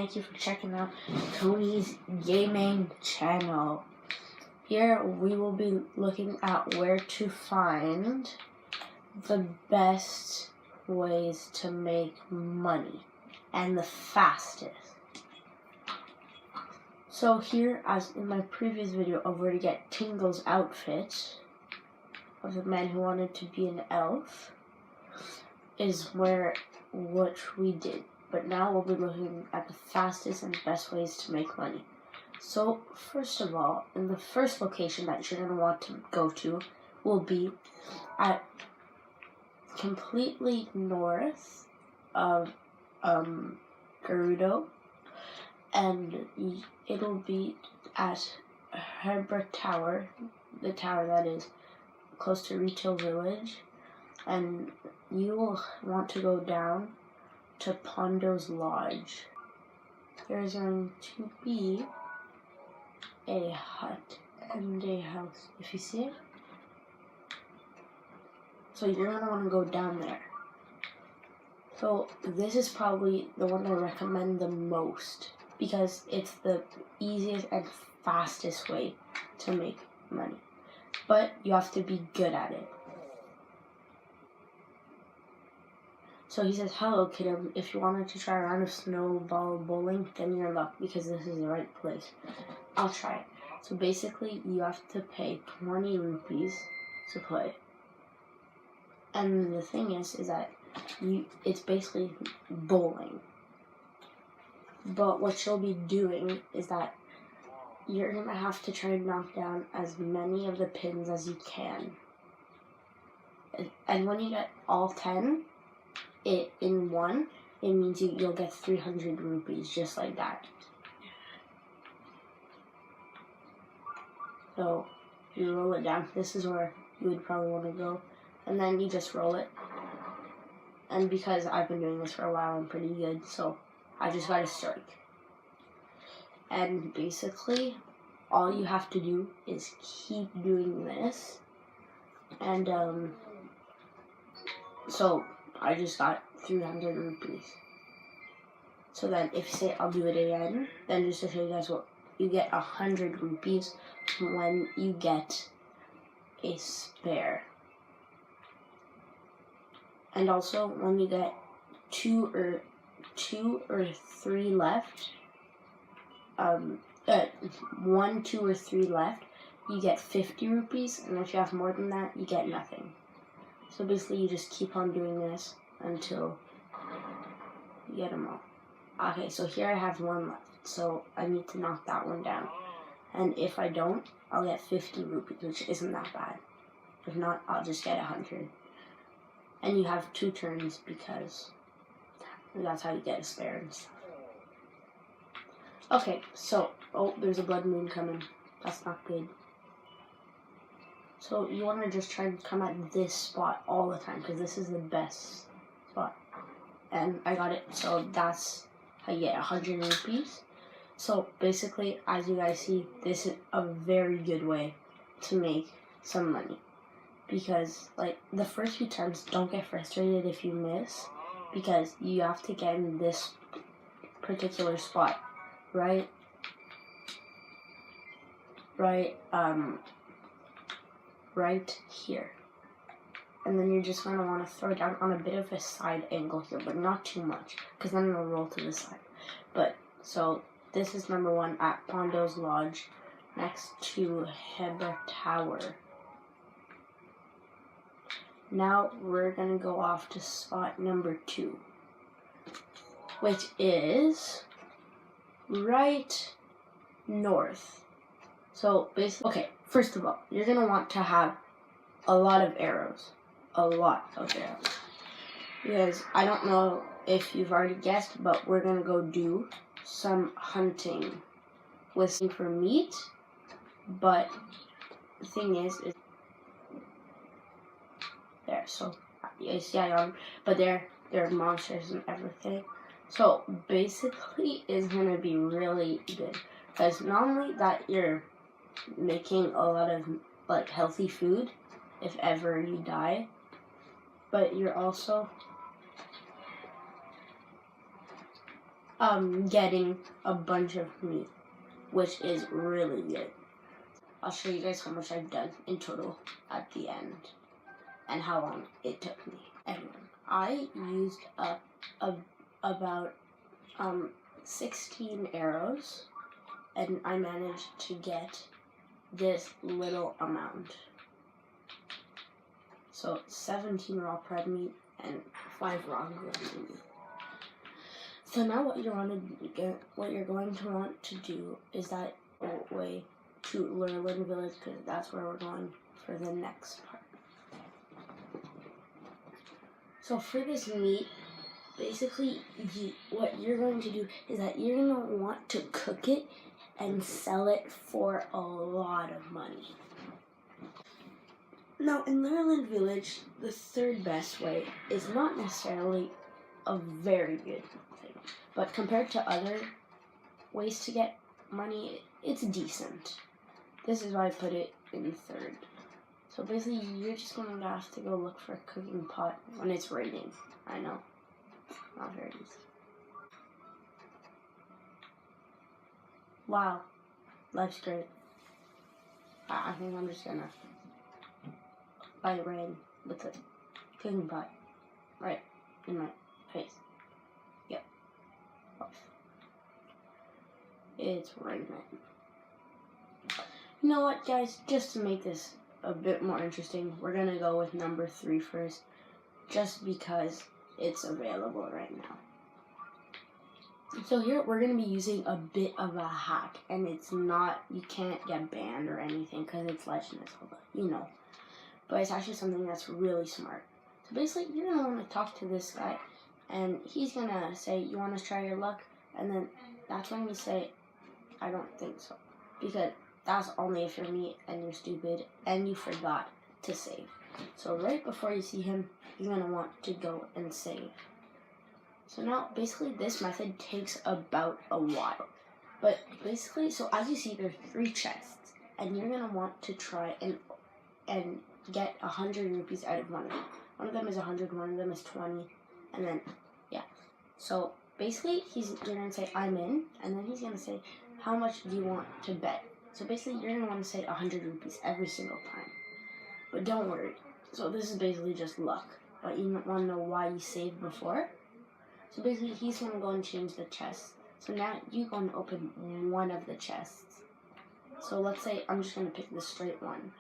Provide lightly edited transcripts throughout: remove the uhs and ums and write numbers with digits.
thank you for checking out Tony's gaming channel. Here we will be looking at where to find the best ways to make money and the fastest. So here, as in my previous video of where to get Tingle's outfit of the man who wanted to be an elf, is which we did. But now we'll be looking at the fastest and best ways to make money. So first of all, in the first location that you're going to want to go to will be at completely north of Gerudo, and it'll be at Herbert Tower, the tower that is close to Retail Village, and you will want to go down to Pondo's Lodge. There's going to be a hut and a house, if you see it. So you're going to want to go down there. So this is probably the one I recommend the most because it's the easiest and fastest way to make money. But you have to be good at it. So he says, "Hello, kid. If you wanted to try a round of snowball bowling, then you're in luck because this is the right place. I'll try it." So basically, you have to pay 20 rupees to play. And the thing is that it's basically bowling. But what you'll be doing is that you're going to have to try and knock down as many of the pins as you can. And when you get all 10, in one, it means you'll get 300 rupees, just like that. So you roll it down. This is where you would probably want to go, and then you just roll it. And because I've been doing this for a while, I'm pretty good, so I just got a strike. And basically, all you have to do is keep doing this, and so I just got 300 rupees. So then if you say I'll do it again, then just to show you guys what, you get 100 rupees when you get a spare. And also when you get two or three left, 1, 2, or 3 left, you get 50 rupees, and if you have more than that, you get nothing. So basically, you just keep on doing this until you get them all. Okay, so here I have 1 left, so I need to knock that one down. And if I don't, I'll get 50 rupees, which isn't that bad. If not, I'll just get 100. And you have 2 turns because that's how you get a spare and stuff. Okay, so, there's a blood moon coming. That's not good. So you want to just try and come at this spot all the time because this is the best spot. And I got it, so that's how you get 100 rupees. So basically, as you guys see, this is a very good way to make some money. Because, like, the first few times, don't get frustrated if you miss, because you have to get in this particular spot, right here. And then you're just going to want to throw it down on a bit of a side angle here, but not too much, because then it'll roll to the side. But, so, this is number 1 at Pondo's Lodge, next to Heber Tower. Now, we're going to go off to spot number 2, which is right north. So, basically, okay, first of all, you're going to want to have a lot of arrows. A lot of arrows. Because I don't know if you've already guessed, but we're going to go do some hunting with for meat. But the thing is there. So, you see, but there are monsters and everything. So, basically, it's going to be really good. Because not only that you're making a lot of, like, healthy food, if ever you die, but you're also getting a bunch of meat, which is really good. I'll show you guys how much I've done in total at the end and how long it took me. Anyway, I used up about 16 arrows, and I managed to get this little amount. So 17 raw prep meat and 5 raw ground meat. So now what you're going to want to do is that way to Lurlin Village, because that's where we're going for the next part. So for this meat, basically what you're going to do is that you're going to want to cook it and sell it for a lot of money. Now in Lurlin Village, the third best way is not necessarily a very good thing, but compared to other ways to get money, it's decent. This is why I put it in third. So basically, you're just going to have to go look for a cooking pot when it's raining. I know, not very easy. Wow, life's great. I think I'm just gonna buy rain with a cooking pot right in my face. Yep. It's raining. You know what, guys? Just to make this a bit more interesting, we're gonna go with number 3 first, just because it's available right now. So here we're gonna be using a bit of a hack, and it's not, you can't get banned or anything because it's Legend of Zelda, you know. But it's actually something that's really smart. So basically, you're gonna want to talk to this guy, and he's gonna say, "You want to try your luck?" And then that's when you say, "I don't think so," because that's only if you're me and you're stupid and you forgot to save. So right before you see him, you're gonna want to go and save. So now, basically, this method takes about a while. But basically, so as you see, there's 3 chests, and you're gonna want to try and get 100 rupees out of one of them. One of them is 100, one of them is 20, and then, yeah. So basically, you're gonna say, "I'm in," and then he's gonna say, "How much do you want to bet?" So basically, you're gonna want to say 100 rupees every single time. But don't worry. So this is basically just luck. But you want to know why you saved before? So basically, he's gonna go and change the chest. So now you go and open one of the chests. So let's say I'm just gonna pick the straight one.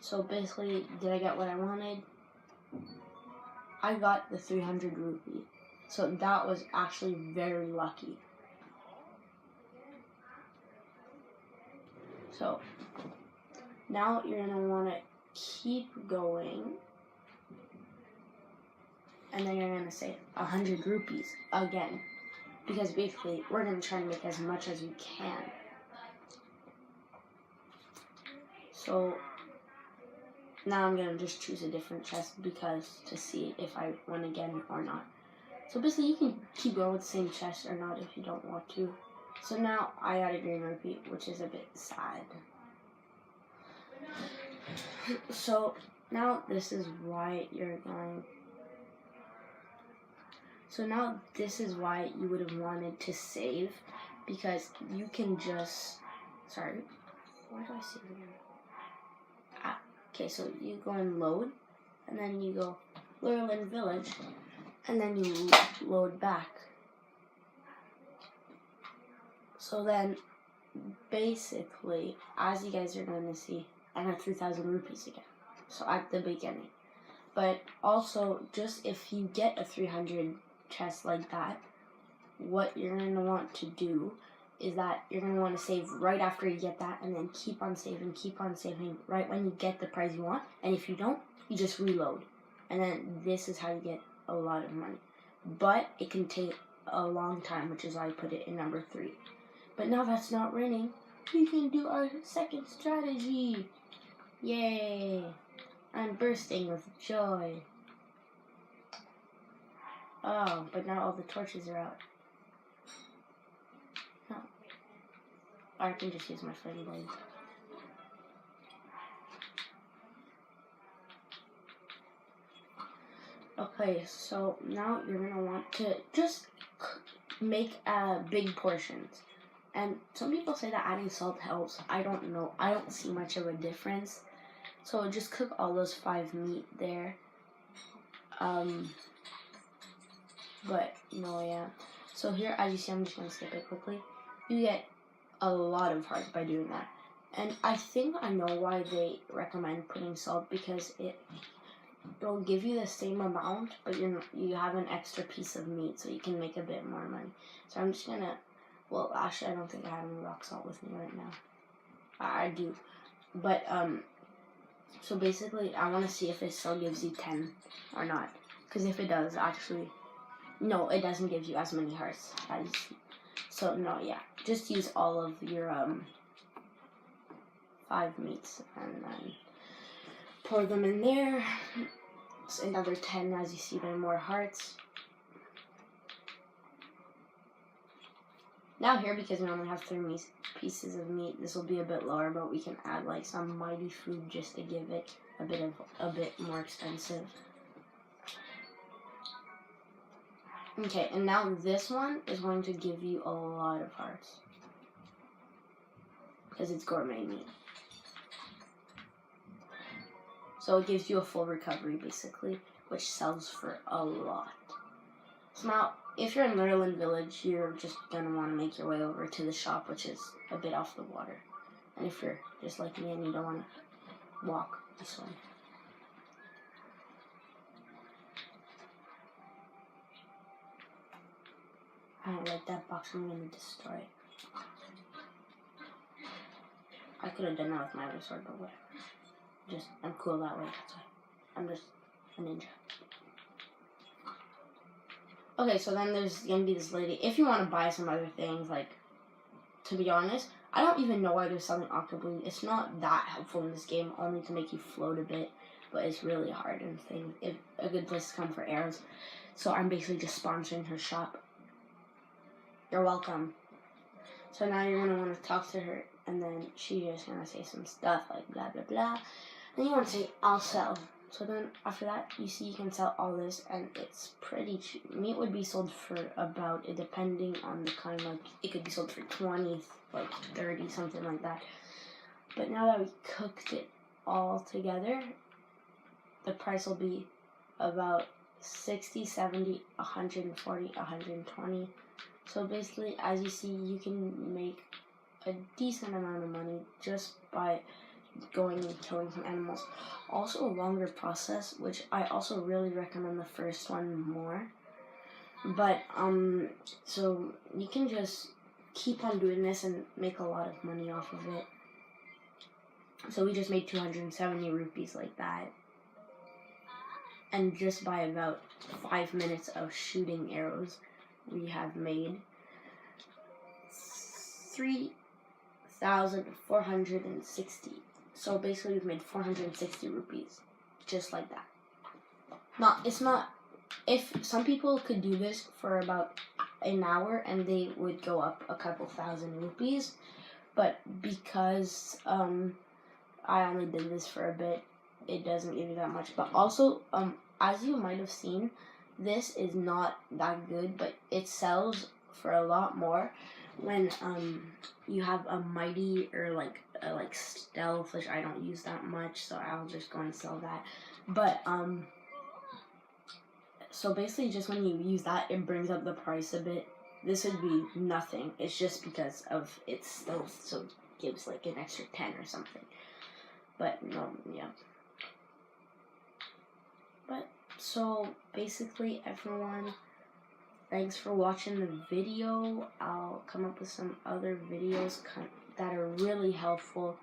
So basically, did I get what I wanted? I got the 300 rupee. So that was actually very lucky. So now you're gonna want to keep going, and then you're gonna say 100 rupees again, because basically we're gonna try and make as much as we can. So now I'm gonna just choose a different chest because to see if I win again or not. So basically, you can keep going with the same chest or not if you don't want to. So now I got a green rupee, which is a bit sad. So now this is why you're going. So now this is why you would have wanted to save, because you can just. Sorry, why do I save again? Okay, so you go and load, and then you go Lurlin Village, and then you load back. So then, basically, as you guys are going to see, I got 3,000 rupees again. So at the beginning. But also, just if you get a 300 chest like that, what you're going to want to do is that you're going to want to save right after you get that, and then keep on saving right when you get the prize you want. And if you don't, you just reload. And then this is how you get a lot of money. But it can take a long time, which is why I put it in number 3. But now that's not raining, we can do our second strategy. Yay! I'm bursting with joy. Oh, but now all the torches are out. No. Or I can just use my flame blade. Okay, so now you're gonna want to just make big portions. And some people say that adding salt helps. I don't know. I don't see much of a difference. So just cook all those 5 meat there. But no, yeah. So here, as you see, I'm just gonna skip it quickly. You get a lot of hearts by doing that. And I think I know why they recommend putting salt, because it'll give you the same amount, but you have an extra piece of meat, so you can make a bit more money. So I'm just gonna, well, actually, I don't think I have any rock salt with me right now. I do, but so basically, I want to see if it still gives you 10 or not, because if it does, actually, no, it doesn't give you as many hearts as. So no, yeah, just use all of your 5 meats and then pour them in there. It's another 10, as you see, there are more hearts. Now here, because we only have 3 pieces of meat, this will be a bit lower, but we can add like some mighty food just to give it a bit more expensive. Okay, and now this one is going to give you a lot of hearts, because it's gourmet meat. So it gives you a full recovery, basically, which sells for a lot. So now, if you're in Maryland Village, you're just going to want to make your way over to the shop, which is a bit off the water. And if you're just like me and you don't want to walk, this one. I don't like that box, I'm going to destroy it. I could have done that with my other sword, but whatever. I'm cool that way, that's why. I'm just a ninja. Okay, so then there's going to be this lady. If you want to buy some other things, like, to be honest, I don't even know why they're selling octobloom. It's not that helpful in this game, only to make you float a bit, but it's really hard and things. It's a good place to come for arrows. So I'm basically just sponsoring her shop. You're welcome. So now you're going to want to talk to her, and then she's just going to say some stuff like blah, blah, blah. Then you want to say, I'll sell. So then after that, you see you can sell all this, and it's pretty cheap. Meat would be sold for about, depending on the kind, like, it could be sold for 20, like 30, something like that. But now that we cooked it all together, the price will be about 60, 70, 140, 120. So basically, as you see, you can make a decent amount of money just by going and killing some animals. Also a longer process, which I also really recommend the first one more. But so you can just keep on doing this and make a lot of money off of it. So we just made 270 rupees like that. And just by about 5 minutes of shooting arrows, we have made 3,460. So basically we've made 460 rupees, just like that. If some people could do this for about an hour and they would go up a couple thousand rupees, but because I only did this for a bit, it doesn't give you that much. But also, as you might have seen, this is not that good, but it sells for a lot more when you have a mighty or like stealth, which I don't use that much, so I'll just go and sell that. But so basically, just when you use that, it brings up the price a bit. This would be nothing. It's just because of its stealth, so it gives like an extra 10 or something. But no, yeah. But so basically, everyone, thanks for watching the video. I'll come up with some other videos that are really helpful.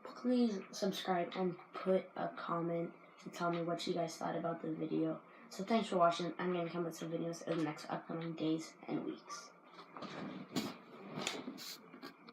Please subscribe and put a comment to tell me what you guys thought about the video. So thanks for watching. I'm going to come with some videos in the next upcoming days and weeks.